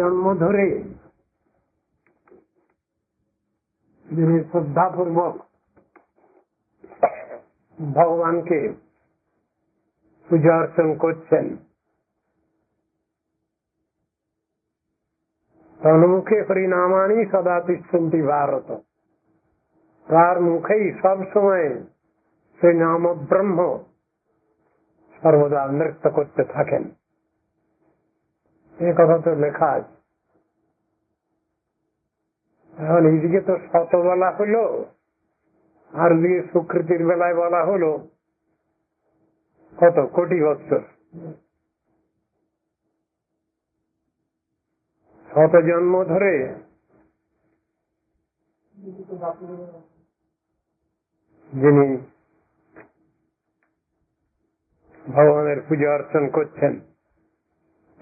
জন্ম ধরে যিনি শ্রদ্ধাপূর্বক ভগবানকে পূজা অর্চন করছেন, তন্মুখে হরিনামানি সদা তিষ্ঠন্তি ভারত, তার মুখেই সব সময় সেই নাম ব্রহ্ম সর্বদা নৃত্য করতে থাকেন। এ কথা তো লেখা আছে। এখন এইদিকে তো শত বলা হলো, আর দিকে সুকৃতির বেলায় বলা হলো কত কোটি বছর, শত জন্ম ধরে যিনি ভগবানের পূজা অর্চন করছেন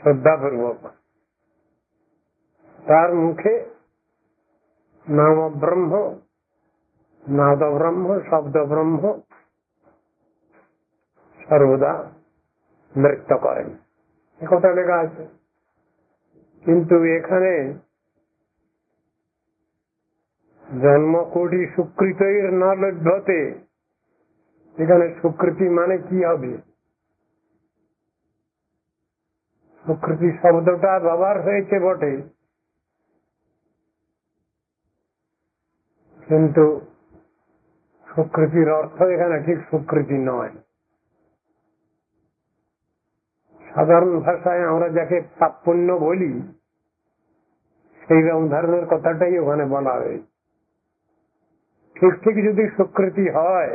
শ্রদ্ধাপূর্বক, তার মুখে নাম ব্রহ্ম, নাদ ব্রহ্ম, শব্দ ব্রহ্ম সর্বদা নৃত্য করেন, একথা লেখা আছে। কিন্তু এখানে জন্ম কোটি সুকৃতৈর না লভ্যতে, এখানে সুকৃতি মানে কি হবে? সুকৃতি শব্দটা ব্যবহার হয়েছে বটে, কিন্তু সুকৃতির অর্থ এখানে ঠিক সুকৃতি নয়। সাধারণ ভাষায় আমরা যাকে পাপ পুণ্য বলি, সেই রকম ধর্মের কথাটাই ওখানে বলা হয়েছে। ঠিক ঠিক যদি সুকৃতি হয়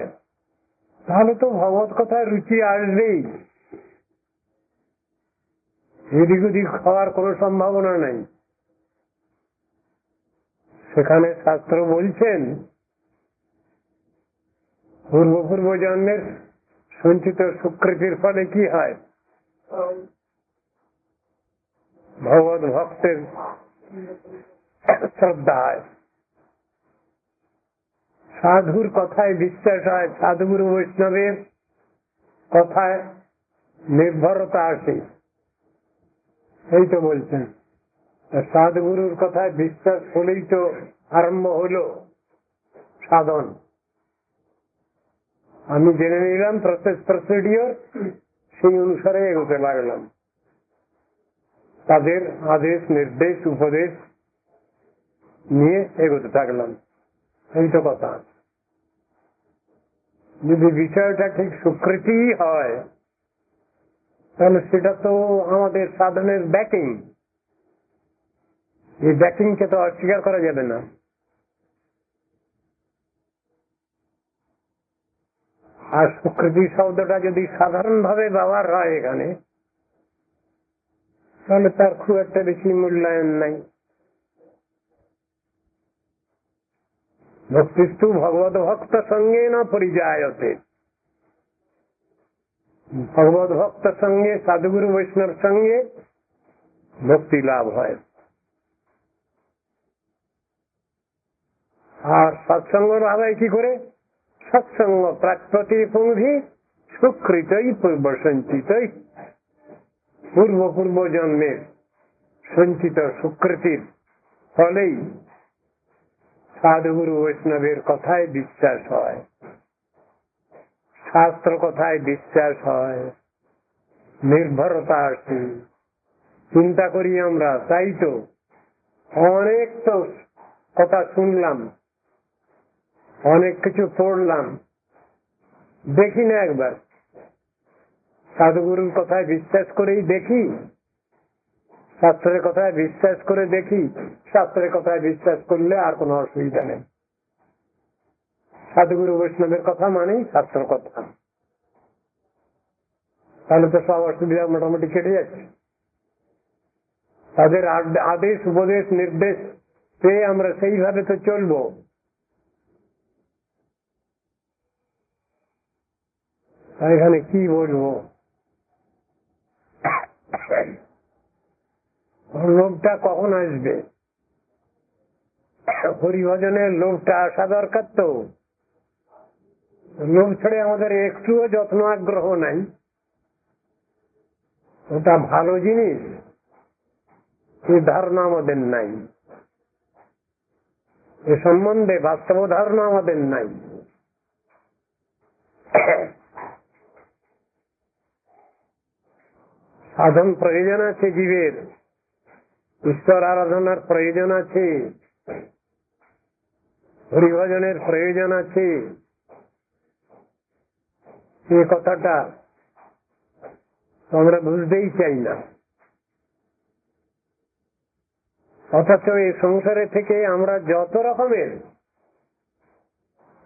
তাহলে তো ভগবত কথায় রুচি আসবেই, এদিক ওদিক খাওয়ার কোন সম্ভাবনা নেই। সেখানে শাস্ত্র বলছেন পূর্ব জন্মের সঞ্চিত সুকৃতির ফলে কি হয়? ভগবত ভক্তের শ্রদ্ধা হয়, সাধুর কথায় বিশ্বাস হয়, সাধুগুরু বৈষ্ণবের কথায় নির্ভরতা আসে। এই তো বলছেন সাধুগুরুর কথায় বিশ্বাস হলেই তো আরম্ভ হলো সাধন। আমি জেনে নিলাম প্রসিডিওর, সেই অনুসারে এগোতে লাগলাম, তাদের আদেশ নির্দেশ উপদেশ নিয়ে এগোতে থাকলাম। এই তো কথা। যদি বিষয়টা ঠিক স্বীকৃতি হয় তাহলে সেটা তো আমাদের সাধনের ব্যাকিং, এই ব্যাকিংকে তো অস্বীকার করা যাবে না। আর স্বীকৃতি শব্দটা যদি সাধারণভাবে ব্যবহার হয় এখানে, তাহলে তার খুব একটা বেশি মূল্যায়ন নাই। ভক্তিস্তু ভগবত ভক্ত সঙ্গে না পরিযায়তে, ভগবত ভক্ত সঙ্গে সাধুগুরু বৈষ্ণব সঙ্গে ভক্তি লাভ হয়। আর সৎসঙ্গ লাভ হয় কি করে? সৎসঙ্গ প্রাকৃতি পুঙ্গি সুকৃতই পূর্ব সঞ্চিতই, পূর্ব জন্মের সঞ্চিত সুকৃতির ফলেই সাধুগুরু বৈষ্ণবের কথায় বিশ্বাস হয়, শাস্ত্র কথায় বিশ্বাস হয়, নির্ভরতা আসে। চিন্তা করি আমরা, তাই তো অনেক তো কথা শুনলাম, অনেক কিছু পড়লাম, দেখি না একবার সাধুগুরুর কথায় বিশ্বাস করেই দেখি, শাস্ত্রের কথায় বিশ্বাস করে দেখি। শাস্ত্রের কথায় বিশ্বাস করলে আর কোনো অসুবিধা নেই, সাধুগুরু বৈষ্ণবের কথা মানেই শাস্ত্র কথা, তাহলে তো সব অসুবিধা মোটামুটি কেটে যাচ্ছে। তাদের আদেশ উপদেশ নির্দেশ পেয়ে আমরা সেইভাবে তো চলবো। এখানে কি বলবো, লোভটা কখন আসবে? হরিভজনের লোভটা আসা দরকার। তো লোভ ছেড়ে আমাদের একটুও যত্ন আগ্রহ নাই। ওটা ভালো জিনিস, এই ধারণা আমাদের নাই, এ সম্বন্ধে বাস্তব ধারণা আমাদের নাই। সাধন প্রয়োজন আছে জীবের, ঈশ্বর আরাধনার প্রয়োজন আছে, হরিভজনের প্রয়োজন আছে, এ কথাটা আমরা বুঝতেই চাই না। অথচ এই সংসারে থেকে আমরা যত রকমের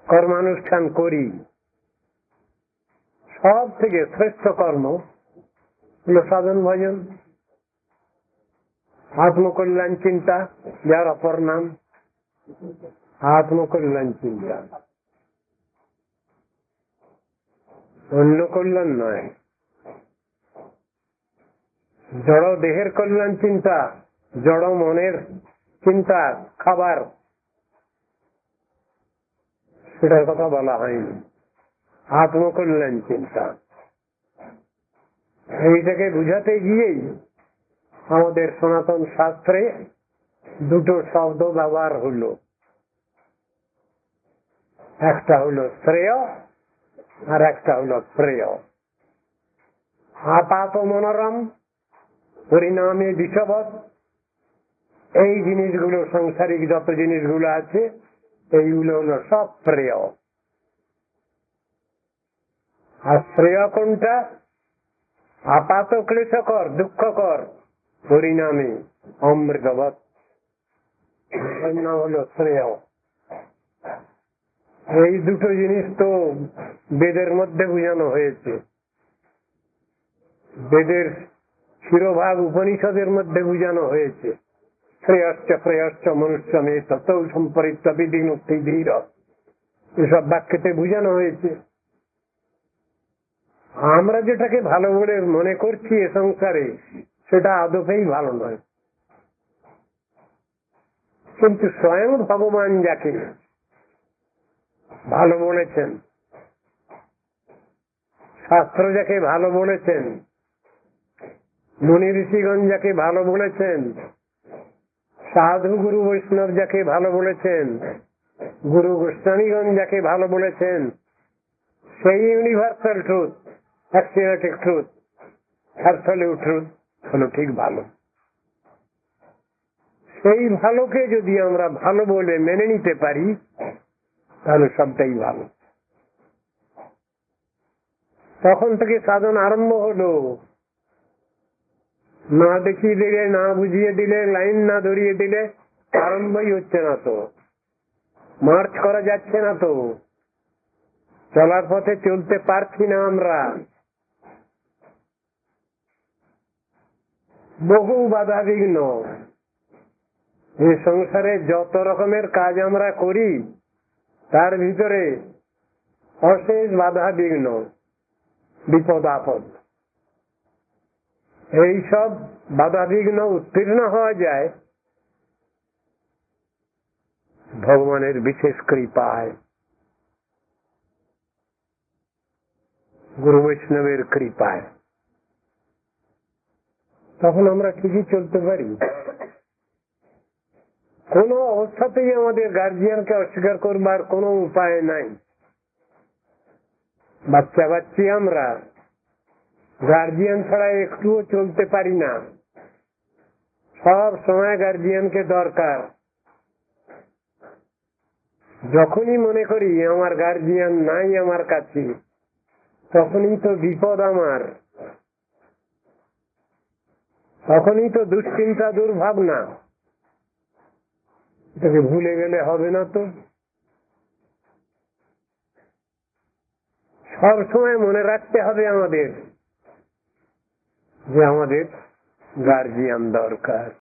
কর্মানুষ্ঠান করি, সব থেকে শ্রেষ্ঠ কর্ম হল সাধন ভজন, আত্মকল্যাণ চিন্তা, যার অপর নাম আত্মকল্যাণ চিন্তা, অন্য কল্যাণ নয়। জড় দেহের কল্যাণ চিন্তা, জড় মনের চিন্তা, খাবার, সেটার কথা বলা হয়নি। আত্মকল্যাণ চিন্তা, এইটাকে বুঝাতে গিয়েই আমাদের সনাতন শাস্ত্রে দুটো শব্দ ব্যবহার হলো, একটা হলো শ্রেয় আর একটা হলো প্রেয়। আপাত মনোরম, পরিণামে বিষবৎ, এই জিনিসগুলো, সাংসারিক যত জিনিসগুলো আছে এইগুলো হলো সব প্রেয়। আর শ্রেয় কোনটা? আপাত ক্লেশকর, দুঃখকর, পরিণামে অমৃতবৎ, হলো শ্রেয়। এই দুটো জিনিস তো বেদের মধ্যে বোঝানো হয়েছে, বেদের শিরোভাগ উপনিষদের মধ্যে বোঝানো হয়েছে। শ্রেয়শ্চ প্রেয়শ্চ মনুষ্য মে তত সম্পরিত বিধিমুক্তি ধীর, এসব বাক্যতে বোঝানো হয়েছে। আমরা যেটাকে ভালো বলে মনে করছি এ সংসারে, সেটা আদপেই ভালো নয়। কিন্তু স্বয়ং ভগবান যাকে ভালো বলেছেন, শাস্ত্র যাকে ভালো বলেছেন, মুনি ঋষিগণ যাকে ভালো বলেছেন, সাধু গুরু বৈষ্ণব যাকে ভালো বলেছেন, গুরু গোস্বামীগণ যাকে ভালো বলেছেন, সেই universal truth, axiomatic truth, absolute truth হলো ঠিক ভালো। সেই ভালোকে যদি আমরা ভালো বলে মেনে নিতে পারি, তাহলে সবটাই ভালো। তখন থেকে সাধন আরম্ভ হলো। না দেখিয়ে দিলে, না বুঝিয়ে দিলে, লাইন না ধরিয়ে দিলে আরম্ভই হচ্ছে না, তো মার্চ করা যাচ্ছে না, তো চলার পথে চলতে পারছি না। আমরা বহু বাধা বিঘ্ন, এই সংসারে যত রকমের কাজ আমরা করি তার ভিতরে অশেষ বাধা বিঘ্ন, বিপদ আপদ। এইসব বাধা বিঘ্ন উত্তীর্ণ হওয়া যায় ভগবানের বিশেষ কৃপায়, গুরু বৈষ্ণবের কৃপায়। তখন আমরা ঠিকই চলতে পারি। কোন অবস্থাতেই আমাদের গার্জিয়ানকে অস্বীকার করবার কোনো উপায় নাই। বাচ্চা বাচ্চি আমরা, গার্জিয়ান ছাড়া একটুও চলতে পারি না। সব সময় গার্জিয়ানকে দরকার। যখনই মনে করি আমার গার্জিয়ান নাই আমার কাছে, তখনই তো বিপদ আমার, তখনই তো দুশ্চিন্তা, দুর্ভাবনা। এটাকে ভুলে গেলে হবে না। তো সব সময় মনে রাখতে হবে আমাদের যে আমাদের গার্জিয়ান দরকার।